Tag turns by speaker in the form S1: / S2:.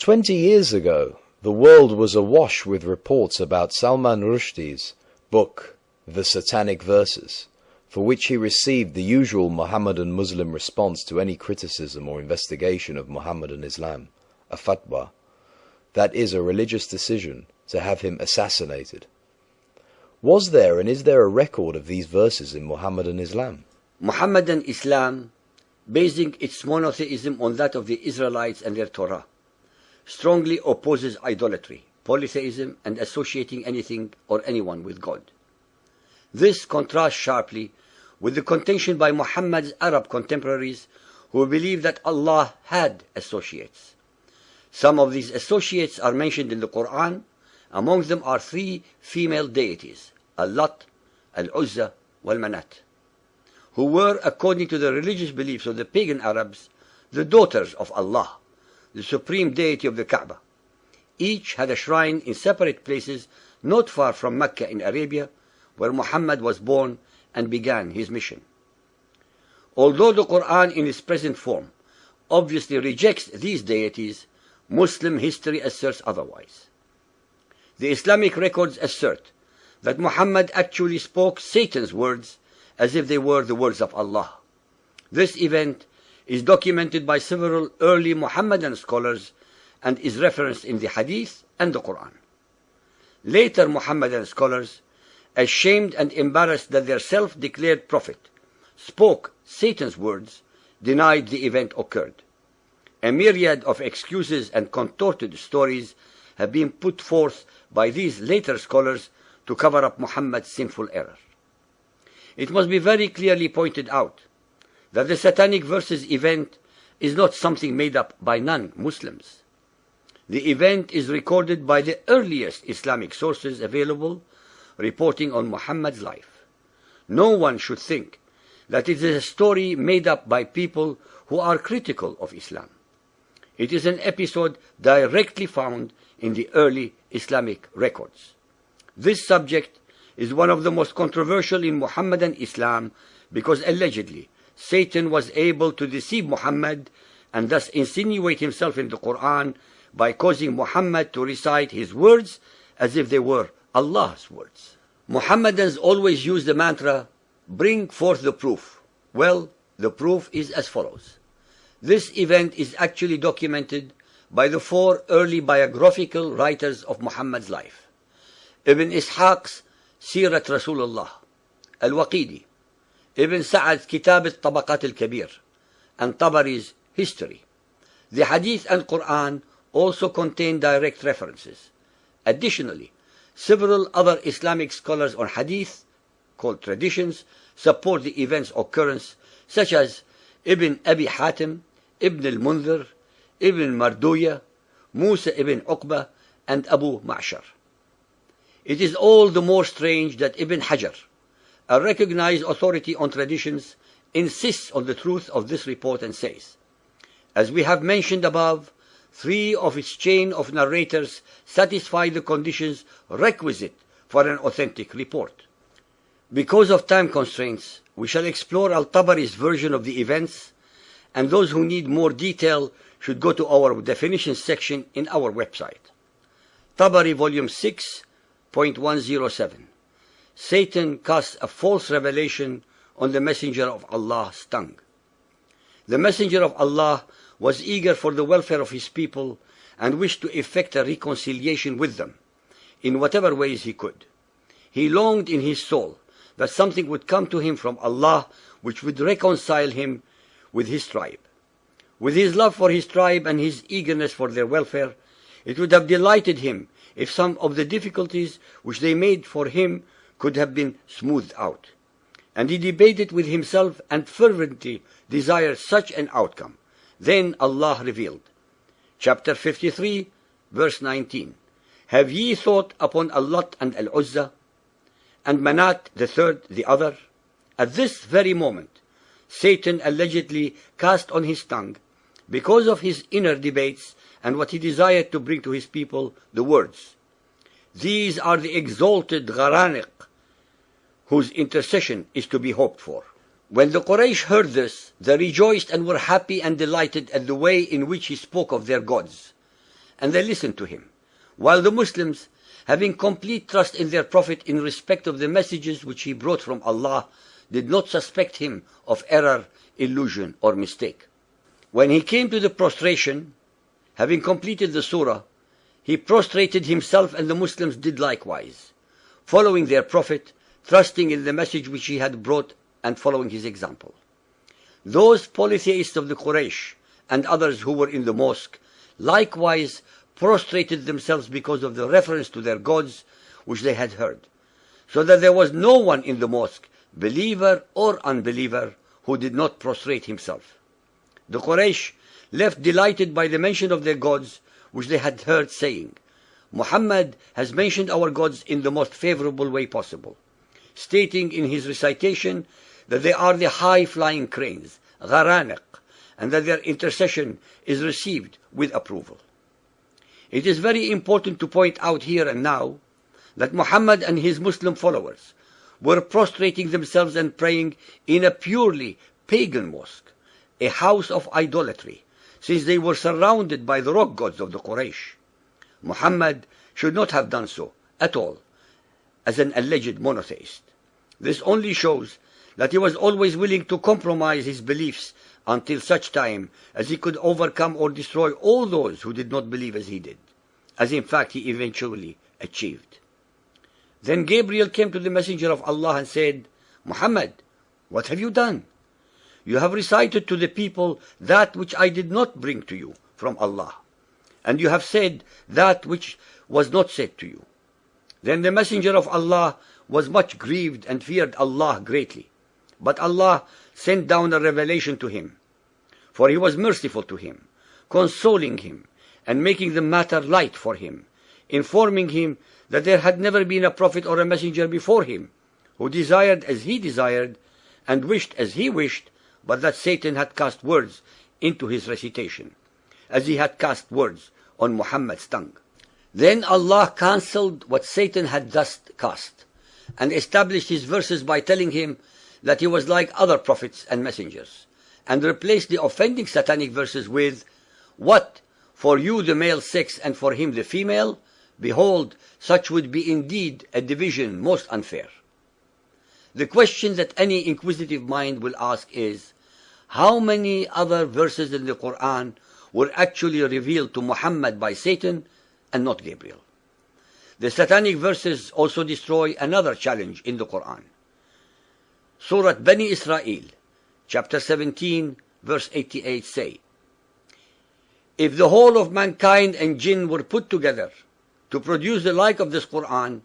S1: 20 years ago, the world was awash with reports about Salman Rushdie's book, The Satanic Verses, for which he received the usual Mohammedan Muslim response to any criticism or investigation of Mohammedan Islam, a fatwa, that is, a religious decision to have him assassinated. Was there and is there a record of these verses in Mohammedan Islam?
S2: Mohammedan Islam, basing its monotheism on that of the Israelites and their Torah, strongly opposes idolatry, polytheism, and associating anything or anyone with God. This contrasts sharply with the contention by Muhammad's Arab contemporaries who believe that Allah had associates. Some of these associates are mentioned in the Quran. Among them are three female deities, Al-Lat, Al-Uzza, Wal-Manat, who were, according to the religious beliefs of the pagan Arabs, the daughters of Allah, the supreme deity of the Kaaba. Each had a shrine in separate places not far from Mecca in Arabia, where Muhammad was born and began his mission. Although the Quran in its present form obviously rejects these deities, Muslim history asserts otherwise. The Islamic records assert that Muhammad actually spoke Satan's words as if they were the words of Allah. This event is documented by several early Muhammadan scholars and is referenced in the Hadith and the Quran. Later Muhammadan scholars, ashamed and embarrassed that their self-declared prophet spoke Satan's words, denied the event occurred. A myriad of excuses and contorted stories have been put forth by these later scholars to cover up Muhammad's sinful error. It must be very clearly pointed out that the Satanic Verses event is not something made up by non-Muslims. The event is recorded by the earliest Islamic sources available reporting on Muhammad's life. No one should think that it is a story made up by people who are critical of Islam. It is an episode directly found in the early Islamic records. This subject is one of the most controversial in Muhammadan Islam because allegedly Satan was able to deceive Muhammad and thus insinuate himself in the Quran by causing Muhammad to recite his words as if they were Allah's words. Muhammadans always use the mantra, "Bring forth the proof." Well, the proof is as follows. This event is actually documented by the four early biographical writers of Muhammad's life: Ibn Ishaq's Sirat Rasulullah, Al-Waqidi, Ibn Sa'ad's Kitab al-Tabaqat al-Kabir, and Tabari's History. The Hadith and Quran also contain direct references. Additionally, several other Islamic scholars on Hadith, called traditions, support the event's occurrence, such as Ibn Abi Hatim, Ibn al-Munzir, Ibn Marduya, Musa ibn Uqba, and Abu Ma'shar. It is all the more strange that Ibn Hajar, a recognized authority on traditions, insists on the truth of this report and says, as we have mentioned above, three of its chain of narrators satisfy the conditions requisite for an authentic report. Because of time constraints, we shall explore Al-Tabari's version of the events, and those who need more detail should go to our definitions section in our website. Tabari Volume 6.107. Satan casts a false revelation on the Messenger of Allah's tongue. The Messenger of Allah was eager for the welfare of his people and wished to effect a reconciliation with them in whatever ways he could. He longed in his soul that something would come to him from Allah which would reconcile him with his tribe. With his love for his tribe and his eagerness for their welfare, it would have delighted him if some of the difficulties which they made for him could have been smoothed out. And he debated with himself and fervently desired such an outcome. Then Allah revealed, chapter 53, verse 19, "Have ye thought upon Al-Lat and Al-Uzza, and Manat the third the other?" At this very moment, Satan allegedly cast on his tongue, because of his inner debates and what he desired to bring to his people, the words, "These are the exalted Gharaniq, whose intercession is to be hoped for." When the Quraysh heard this, they rejoiced and were happy and delighted at the way in which he spoke of their gods, and they listened to him, while the Muslims, having complete trust in their Prophet in respect of the messages which he brought from Allah, did not suspect him of error, illusion, or mistake. When he came to the prostration, having completed the surah, he prostrated himself, and the Muslims did likewise, following their Prophet, trusting in the message which he had brought and following his example. Those polytheists of the Quraysh and others who were in the mosque likewise prostrated themselves because of the reference to their gods which they had heard, so that there was no one in the mosque, believer or unbeliever, who did not prostrate himself. The Quraysh left delighted by the mention of their gods which they had heard, saying, Muhammad has mentioned our gods in the most favorable way possible, stating in his recitation that they are the high-flying cranes, gharaniq, and that their intercession is received with approval. It is very important to point out here and now that Muhammad and his Muslim followers were prostrating themselves and praying in a purely pagan mosque, a house of idolatry, since they were surrounded by the rock gods of the Quraysh. Muhammad should not have done so at all, as an alleged monotheist. This only shows that he was always willing to compromise his beliefs until such time as he could overcome or destroy all those who did not believe as he did, as in fact he eventually achieved. Then Gabriel came to the Messenger of Allah and said, Muhammad, what have you done? You have recited to the people that which I did not bring to you from Allah, and you have said that which was not said to you. Then the Messenger of Allah was much grieved and feared Allah greatly. But Allah sent down a revelation to him, for he was merciful to him, consoling him, and making the matter light for him, informing him that there had never been a prophet or a messenger before him, who desired as he desired, and wished as he wished, but that Satan had cast words into his recitation, as he had cast words on Muhammad's tongue. Then Allah cancelled what Satan had thus cast, and established his verses by telling him that he was like other prophets and messengers, and replaced the offending satanic verses with, What, for you the male sex and for him the female? Behold, such would be indeed a division most unfair. The question that any inquisitive mind will ask is, how many other verses in the Quran were actually revealed to Muhammad by Satan and not Gabriel? The satanic verses also destroy another challenge in the Quran. Surah Bani Israel, chapter 17, verse 88 say, If the whole of mankind and jinn were put together to produce the like of this Quran,